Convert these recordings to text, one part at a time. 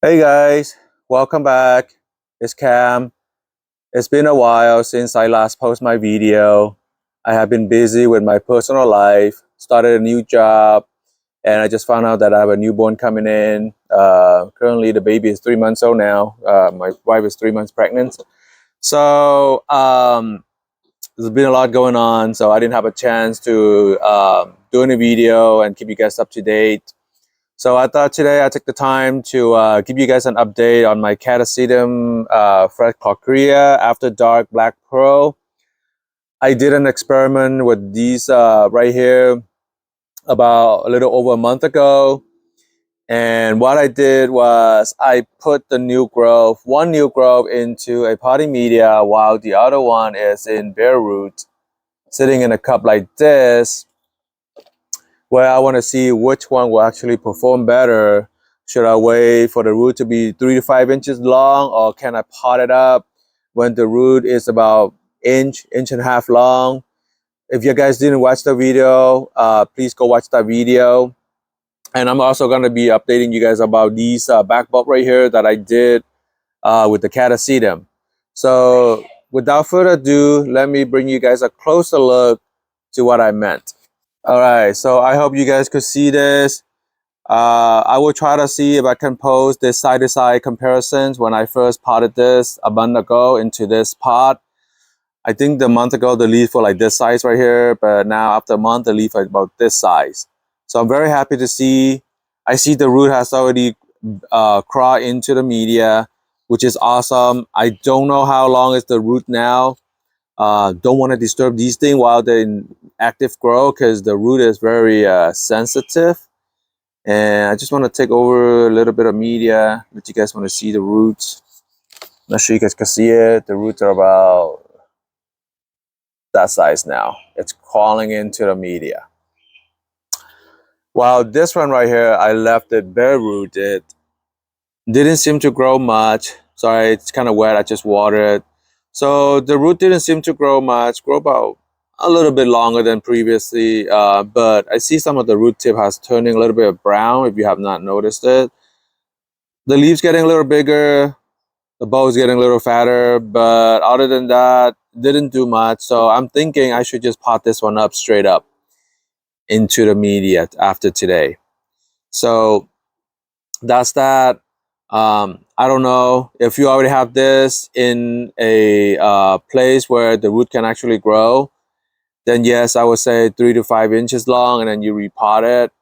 Hey guys, welcome back. It's Cam. It's been a while since I last posted my video. I have been busy with my personal life, started a new job, and I just found out that I have a newborn coming in. Currently, the baby is 3 months old now. My wife is 3 months pregnant. So, there's been a lot going on, so I didn't have a chance to do any video and keep you guys up to date. So I thought today I'd take the time to give you guys an update on my Catasetum Korea After Dark Black Pearl. I did an experiment with these right here about a little over a month ago. And what I did was I put the one new growth into a potting media while the other one is in bare root, sitting in a cup like this, where I want to see which one will actually perform better. Should I wait for the root to be 3 to 5 inches long, or can I pot it up when the root is about inch and a half long? If you guys didn't watch the video, please go watch that video. And I'm also going to be updating you guys about these back bulb right here that I did with the Catasetum. So without further ado, let me bring you guys a closer look to what I meant. All right, so I hope you guys could see this. I will try to see if I can post this side-to-side comparisons when I first potted this a month ago into this pot. I think the month ago the leaves were like this size right here, but now after a month the leaf is about this size. So I'm very happy to see. I see the root has already crawled into the media, which is awesome. I don't know how long is the root now. Don't want to disturb these things while they're in active growth because the root is very sensitive. And I just want to take over a little bit of media that you guys want to see the roots. Not sure you guys can see it. The roots are about that size now. It's crawling into the media. While this one right here, I left it bare rooted. Didn't seem to grow much. Sorry, it's kind of wet. I just watered it. So the root didn't seem to grow much. Grow about a little bit longer than previously. But I see some of the root tip has turning a little bit brown if you have not noticed it. The leaves getting a little bigger. The bow is getting a little fatter. But other than that, didn't do much. So I'm thinking I should just pot this one up straight up into the media after today. So that's that. I don't know if you already have this in a place where the root can actually grow, then yes, I would say 3 to 5 inches long, and then you repot it.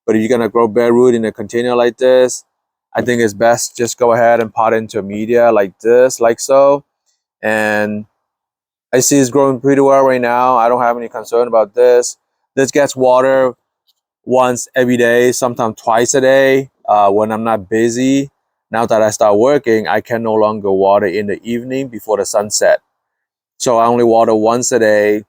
But if you're gonna grow bare root in a container like this, I think it's best just go ahead and pot it into a media like this, like so. And I see it's growing pretty well right now. I don't have any concern about this. This gets water once every day, sometimes twice a day when I'm not busy. Now that I start working, I can no longer water in the evening before the sunset. So I only water once a day.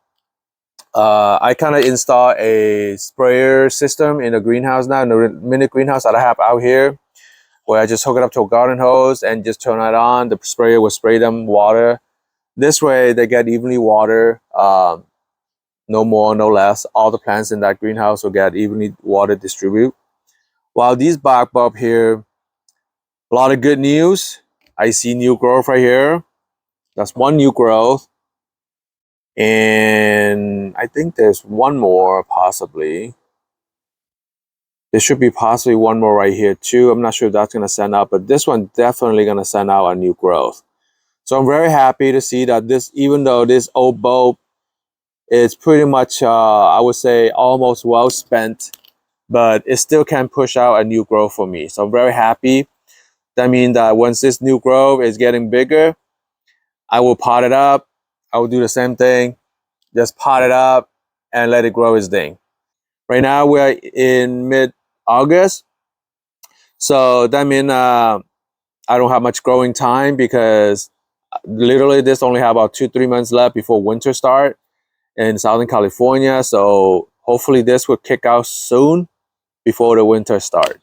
I kind of install a sprayer system in the greenhouse now, in the mini greenhouse that I have out here, where I just hook it up to a garden hose and just turn it on. The sprayer will spray them water. This way they get evenly water, no more, no less. All the plants in that greenhouse will get evenly water distribute. While these back bulb here, a lot of good news. I see new growth right here. That's one new growth. And I think there's one more possibly. There should be possibly one more right here too. I'm not sure if that's going to send out, but this one definitely going to send out a new growth. So I'm very happy to see that this, even though this old bulb is pretty much, I would say, almost well spent, but it still can push out a new growth for me. So I'm very happy. That means that once this new growth is getting bigger, I will pot it up. I will do the same thing. Just pot it up and let it grow its thing. Right now we're in mid-August. So that means I don't have much growing time because literally this only have about 2-3 months left before winter start in Southern California. So hopefully this will kick out soon before the winter starts.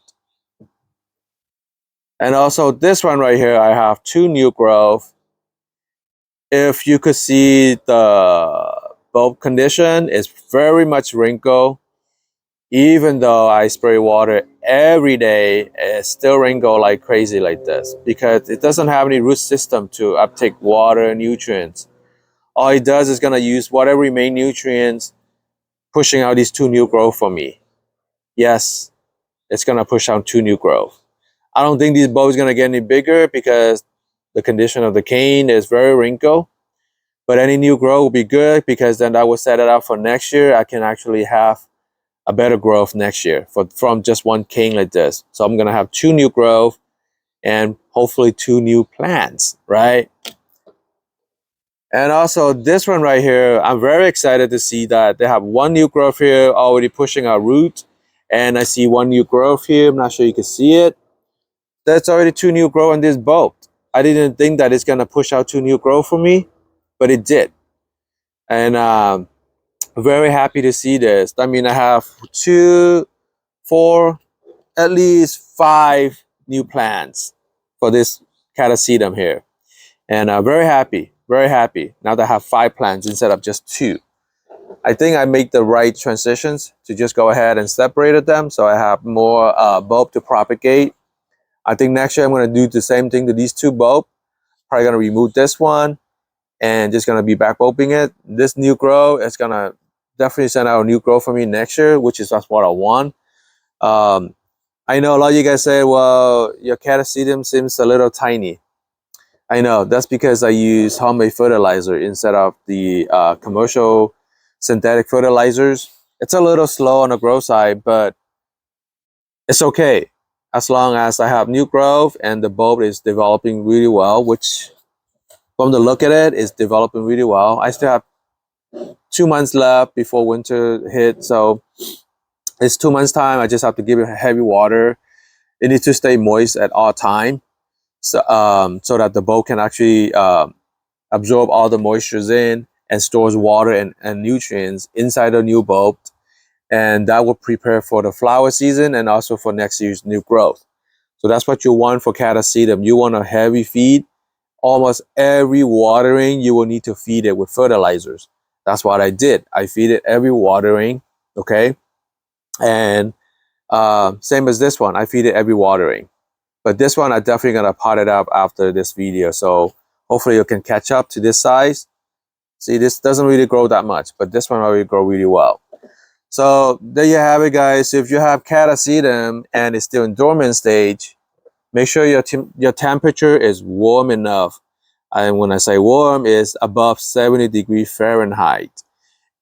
And also this one right here, I have two new growth. If you could see the bulb condition, it's very much wrinkled. Even though I spray water every day, it still wrinkle like crazy like this because it doesn't have any root system to uptake water and nutrients. All it does is gonna use whatever remain nutrients, pushing out these two new growth for me. Yes, it's gonna push out two new growth. I don't think these bulbs gonna get any bigger because the condition of the cane is very wrinkled. But any new growth will be good because then that will set it up for next year. I can actually have a better growth next year from just one cane like this. So I'm gonna have two new growth and hopefully two new plants, right? And also this one right here, I'm very excited to see that they have one new growth here already pushing our root. And I see one new growth here. I'm not sure you can see it. That's already two new growth on this bulb. I didn't think that it's gonna push out two new growth for me, but it did. And very happy to see this. I mean, I have 2, 4, at least 5 new plants for this Catasetum here. And very happy, very happy. Now that I have 5 plants instead of just 2. I think I made the right transitions to just go ahead and separate them so I have more bulb to propagate. I think next year I'm going to do the same thing to these 2 bulbs. Probably going to remove this one and just going to be back bulbing it. This new grow is going to definitely send out a new growth for me next year, which is that's what I want. I know a lot of you guys say, well, your Catasetum seems a little tiny. I know, that's because I use homemade fertilizer instead of the commercial synthetic fertilizers. It's a little slow on the growth side, but it's okay. As long as I have new growth and the bulb is developing really well, which from the look at it is developing really well. I still have 2 months left before winter hit, so it's 2 months time. I just have to give it heavy water. It needs to stay moist at all time, so so that the bulb can actually absorb all the moistures in and stores water and nutrients inside the new bulb, and that will prepare for the flower season and also for next year's new growth. So that's what you want for Catasetum. You want a heavy feed. Almost every watering you will need to feed it with fertilizers. That's what I did. I feed it every watering, okay? And same as this one, I feed it every watering. But this one, I'm definitely gonna pot it up after this video. So hopefully you can catch up to this size. See, this doesn't really grow that much, but this one already grow really well. So there you have it, guys. If you have Catasetum and it's still in dormant stage, make sure your temperature is warm enough. And when I say warm, it's above 70 degrees Fahrenheit.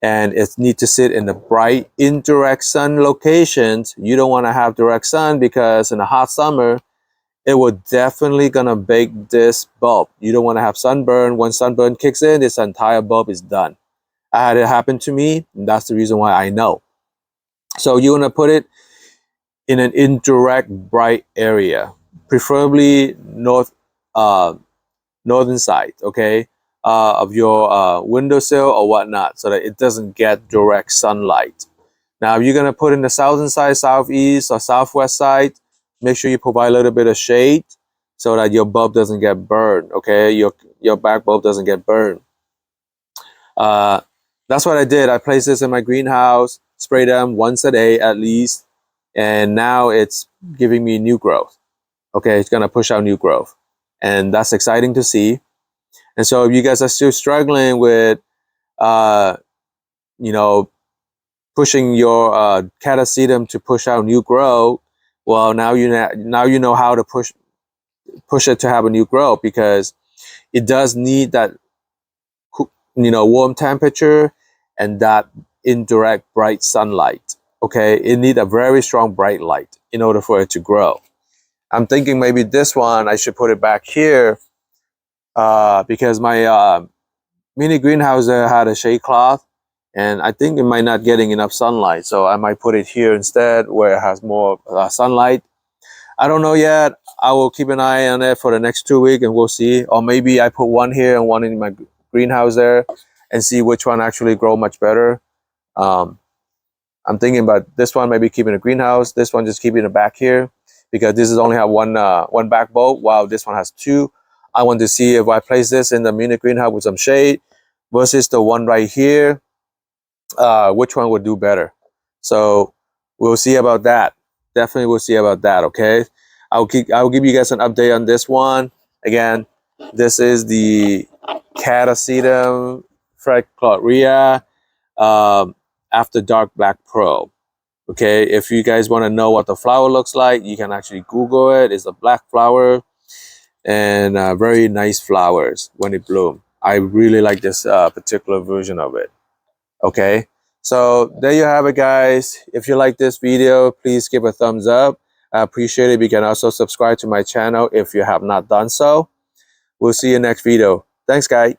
And it needs to sit in the bright, indirect sun locations. You don't want to have direct sun because in a hot summer, it will definitely gonna bake this bulb. You don't want to have sunburn. When sunburn kicks in, this entire bulb is done. I had it happen to me, and that's the reason why I know. So you want to put it in an indirect, bright area, preferably northern side, okay, of your windowsill or whatnot, so that it doesn't get direct sunlight. Now, if you're gonna put in the southern side, southeast or southwest side, make sure you provide a little bit of shade so that your bulb doesn't get burned, okay? Your back bulb doesn't get burned. That's what I did. I placed this in my greenhouse, spray them once a day at least, and now it's giving me new growth. Okay, it's gonna push out new growth, and that's exciting to see. And so if you guys are still struggling with, you know, pushing your Catasetum to push out new growth, well, now you know how to push it to have a new growth, because it does need that, you know, warm temperature and that indirect bright sunlight. Okay, it needs a very strong bright light in order for it to grow. I'm thinking maybe this one I should put it back here because my mini greenhouse had a shade cloth, and I think it might not getting enough sunlight, so I might put it here instead where it has more sunlight. I don't know yet. I will keep an eye on it for the next 2 weeks and we'll see. Or maybe I put one here and one in my greenhouse there and see which one actually grow much better. I'm thinking about this one maybe keeping a greenhouse, this one just keeping it back here, because this is only have one back bulb while this one has 2. I want to see if I place this in the mini greenhouse with some shade versus the one right here, which one would do better. So we'll see about that. Definitely we'll see about that, okay? I'll give you guys an update on this one. Again, this is the Catasetum FDK After Dark Black Pearl. Okay, if you guys want to know what the flower looks like, you can actually Google it. It's a black flower and very nice flowers when it bloom. I really like this particular version of it. Okay, so there you have it, guys. If you like this video, please give a thumbs up. I appreciate it. You can also subscribe to my channel if you have not done so. We'll see you next video. Thanks, guys.